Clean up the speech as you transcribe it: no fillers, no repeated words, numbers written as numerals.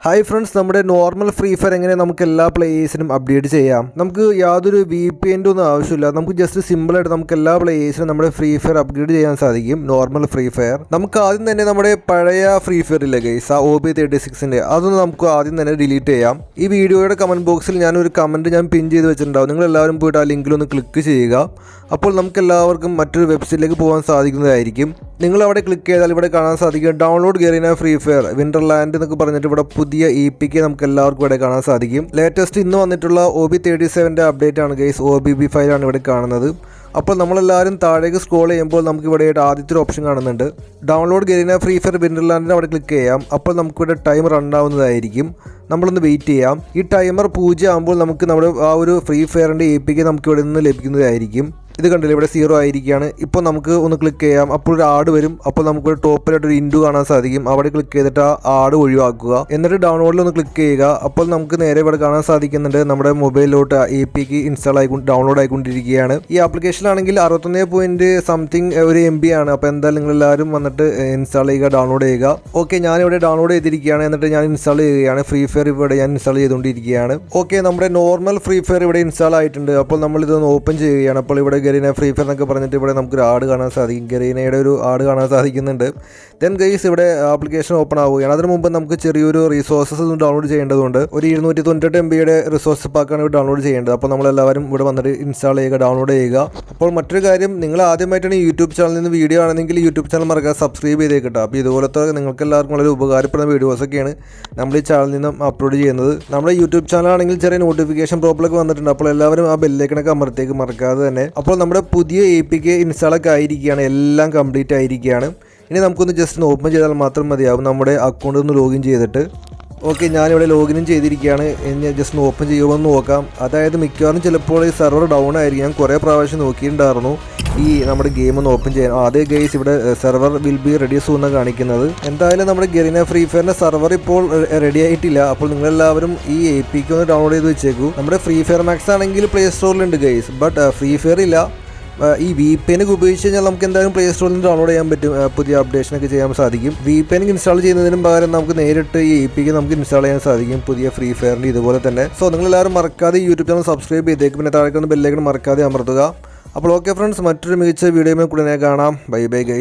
Hi friends, നമ്മുടെ normal free fire എങ്ങനെ നമുക്ക് എല്ലാ പ്ലേയേഴ്സിനും അപ്ഡേറ്റ് ചെയ്യാം. നമുക്ക് യാതൊരു VPN ഒന്നും ആവശ്യമില്ല. നമുക്ക് ജസ്റ്റ് സിമ്പിളായിട്ട് നമുക്ക് എല്ലാ പ്ലേയേഴ്സിനും നമ്മുടെ ഫ്രീ ഫയർ അപ്ഗ്രേഡ് ചെയ്യാൻ സാധിക്കും. നോർമൽ ഫ്രീ ഫയർ നമുക്ക് ആദ്യം തന്നെ നമ്മുടെ പഴയ ഫ്രീ ഫയർ ഇല്ലേ ഗൈസ്, ആ OB36ൻ്റെ അതൊന്ന് നമുക്ക് ആദ്യം തന്നെ ഡിലീറ്റ് ചെയ്യാം. ഈ വീഡിയോയുടെ കമൻറ്റ് ബോക്സിൽ ഞാനൊരു കമൻറ്റ് പിൻ ചെയ്ത് വെച്ചിട്ടുണ്ടാവും. നിങ്ങളെല്ലാവരും പോയിട്ട് ആ ലിങ്കിലൊന്ന് ക്ലിക്ക് ചെയ്യുക. അപ്പോൾ നമുക്ക് എല്ലാവർക്കും മറ്റൊരു വെബ്സൈറ്റിലേക്ക് പോകാൻ സാധിക്കുന്നതായിരിക്കും. നിങ്ങൾ അവിടെ ക്ലിക്ക് ചെയ്താൽ ഇവിടെ കാണാൻ സാധിക്കും ഡൗൺലോഡ് ഗരീന ഫ്രീ ഫയർ വിൻ്റർലാൻഡ് എന്നൊക്കെ പറഞ്ഞിട്ട് ഇവിടെ പുതിയ EPK നമുക്ക് എല്ലാവർക്കും ഇവിടെ കാണാൻ സാധിക്കും. ലേറ്റസ്റ്റ് ഇന്ന് വന്നിട്ടുള്ള OB37ൻ്റെ അപ്ഡേറ്റ് ആണ് ഗൈസ്. OBB5 ആണ് ഇവിടെ കാണുന്നത്. അപ്പോൾ നമ്മളെല്ലാവരും താഴേക്ക് സ്ക്രോൾ ചെയ്യുമ്പോൾ നമുക്ക് ഇവിടെ ആദ്യത്തെ ഒരു ഓപ്ഷൻ കാണുന്നുണ്ട്, ഡൗൺലോഡ് ഗരീന ഫ്രീ ഫയർ വിൻ്റർലാൻഡിന് അവിടെ ക്ലിക്ക് ചെയ്യാം. അപ്പോൾ നമുക്കിവിടെ ടൈം റൺ ആവുന്നതായിരിക്കും. നമ്മളൊന്ന് വെയിറ്റ് ചെയ്യാം. ഈ ടൈമർ 0 ആകുമ്പോൾ നമുക്ക് നമ്മുടെ ആ ഒരു ഫ്രീ ഫയറിൻ്റെ EPK നമുക്ക് ഇവിടെ നിന്ന് ലഭിക്കുന്നതായിരിക്കും. ഇത് കണ്ടില്ല, ഇവിടെ 0 ആയിരിക്കുകയാണ്. ഇപ്പോൾ നമുക്ക് ഒന്ന് ക്ലിക്ക് ചെയ്യാം. അപ്പോൾ ഒരു ആഡ് വരും. അപ്പോൾ നമുക്ക് ടോപ്പിലായിട്ടൊരു ഇൻഡു കാണാൻ സാധിക്കും. അവിടെ ക്ലിക്ക് ചെയ്തിട്ട് ആ ആഡ് ഒഴിവാക്കുക. എന്നിട്ട് ഡൗൺലോഡിൽ ഒന്ന് ക്ലിക്ക് ചെയ്യുക. അപ്പോൾ നമുക്ക് നേരെ ഇവിടെ കാണാൻ സാധിക്കുന്നുണ്ട് നമ്മുടെ മൊബൈലിലോട്ട് EPK ഇൻസ്റ്റാൾ ഡൗൺലോഡ് ആയിക്കൊണ്ടിരിക്കുകയാണ്. ഈ ആപ്ലിക്കേഷനാണെങ്കിൽ 61 ഒരു MB ആണ്. അപ്പോൾ എന്തായാലും നിങ്ങളെല്ലാവരും വന്നിട്ട് ഇൻസ്റ്റാൾ ചെയ്യുക, ഡൗൺലോഡ് ചെയ്യുക. ഓക്കെ, ഞാനിവിടെ ഡൗൺലോഡ് ചെയ്തിരിക്കുകയാണ്. എന്നിട്ട് ഞാൻ ഇൻസ്റ്റാൾ ചെയ്യുകയാണ്. ഫ്രീ ഫയർ ഇവിടെ ഞാൻ ഇൻസ്റ്റാൾ ചെയ്തുകൊണ്ടിരിക്കുകയാണ്. ഓക്കെ, നമ്മുടെ നോർമൽ ഫ്രീ ഫയർ ഇവിടെ ഇൻസ്റ്റാൾ ആയിട്ടുണ്ട്. അപ്പോൾ നമ്മളിതൊന്ന് ഓപ്പൺ ചെയ്യുകയാണ്. അപ്പോൾ ഇവിടെ ഗരീന ഫ്രീ ഫയർ എന്നൊക്കെ പറഞ്ഞിട്ട് ഇവിടെ നമുക്കൊരു ആഡ് കാണാൻ സാധിക്കും. ഗരീനയുടെ ഒരു ആഡ് കാണാൻ സാധിക്കുന്നുണ്ട്. ദെൻ ഗൈസ് ഇവിടെ ആപ്ലിക്കേഷൻ ഓപ്പൺ ആവുകയാണ്. അതിന് മുമ്പ് നമുക്ക് ചെറിയൊരു റിസോഴ്സസ് ഒന്ന് ഡൗൺലോഡ് ചെയ്യേണ്ടതുണ്ട്. ഒരു 298 MBയുടെ റിസോഴ്സ് പാക്കാണ് ഇവിടെ ഡൗൺലോഡ് ചെയ്യേണ്ടത്. അപ്പോൾ നമ്മളെല്ലാവരും ഇവിടെ വന്നിട്ട് ഇൻസ്റ്റാൾ ചെയ്യുക, ഡൗൺലോഡ് ചെയ്യുക. അപ്പോൾ മറ്റൊരു കാര്യം, നിങ്ങൾ ആദ്യമായിട്ടാണ് യൂട്യൂബ് ചാനലിൽ നിന്ന് വീഡിയോ ആണെങ്കിൽ യൂട്യൂബ് ചാനൽ മറക്കാതെ സബ്സ്ക്രൈബ് ചെയ്തേക്കട്ടോ. അപ്പോൾ ഇതുപോലത്തെ നിങ്ങൾക്ക് എല്ലാവർക്കും വളരെ ഉപകാരപ്പെടുന്ന വീഡിയോസൊക്കെയാണ് നമ്മൾ ഈ ചാനലിൽ നിന്നും അപ്ലോഡ് ചെയ്യുന്നത്. നമ്മുടെ യൂട്യൂബ് ചാനൽ ആണെങ്കിൽ ചെറിയ നോട്ടിഫിക്കേഷൻ പ്രോബ്ലമൊക്കെ വന്നിട്ടുണ്ട്. അപ്പോൾ എല്ലാവരും ആ ബെല്ലൈക്കണൊക്കെ അമർത്തേക്ക് മറക്കാതെ തന്നെ. അപ്പോൾ നമ്മുടെ പുതിയ EPK ഇൻസ്റ്റാളൊക്കെ ആയിരിക്കുകയാണ്, എല്ലാം കംപ്ലീറ്റ് ആയിരിക്കുകയാണ്. ഇനി നമുക്കൊന്ന് ജസ്റ്റ് ഒന്ന് ഓപ്പൺ ചെയ്താൽ മാത്രം മതിയാവും. നമ്മുടെ അക്കൗണ്ട് ഒന്ന് ലോഗിൻ ചെയ്തിട്ട്. ഓക്കെ, ഞാനിവിടെ ലോഗിനും ചെയ്തിരിക്കുകയാണ്. ഇനി ജസ്റ്റ് ഒന്ന് ഓപ്പൺ ചെയ്യുമെന്ന് നോക്കാം. അതായത് മിക്കവാറും ചിലപ്പോൾ ഈ സെർവർ ഡൗൺ ആയിരിക്കും. ഞാൻ കുറേ പ്രാവശ്യം നോക്കിയിട്ടുണ്ടായിരുന്നു ഈ നമ്മുടെ ഗെയിം ഒന്ന് ഓപ്പൺ ചെയ്യാൻ. അതേ ഗെയ്സ് ഇവിടെ server will be ready soon എന്നാണ് കാണിക്കുന്നത്. എന്തായാലും നമ്മുടെ ഗരീന ഫ്രീ ഫയറിൻ്റെ സെർവർ ഇപ്പോൾ റെഡി ആയിട്ടില്ല. അപ്പോൾ നിങ്ങളെല്ലാവരും ഈ EPK ഒന്ന് ഡൗൺലോഡ് ചെയ്ത് വെച്ചേക്കൂ. നമ്മുടെ ഫ്രീ ഫയർ മാക്സ് ആണെങ്കിൽ പ്ലേ സ്റ്റോറിലുണ്ട് ഗെയ്സ്. ബട്ട് ഫ്രീ ഫയർ ഇല്ല. ഈ VPN ഉപയോഗിച്ച് കഴിഞ്ഞാൽ നമുക്ക് എന്തായാലും പ്ലേ സ്റ്റോറിൽ നിന്ന് ഡൗൺലോഡ് ചെയ്യാൻ പറ്റും. പുതിയ അപ്ഡേഷനൊക്കെ ചെയ്യാൻ സാധിക്കും. VPN ഇൻസ്റ്റാൾ ചെയ്യുന്നതിനും പകരം നമുക്ക് നേരിട്ട് ഈ EPK നമുക്ക് ഇൻസ്റ്റാൾ ചെയ്യാൻ സാധിക്കും, പുതിയ ഫ്രീ ഫയറിൻ്റെ ഇതുപോലെ തന്നെ. സോ നിങ്ങളെല്ലാവരും മറക്കാതെ യൂട്യൂബ് ചാനൽ സബ്സ്ക്രൈബ് ചെയ്തേക്കും. പിന്നെ താഴേക്ക് ബെല്ലൈക്കൺ മറക്കാതെ അമർത്തുക. അപ്പോൾ ഓക്കെ ഫ്രണ്ട്സ്, മറ്റൊരു മികച്ച വീഡിയോയിൽ കൂടെ കാണാം. Bye bye guys.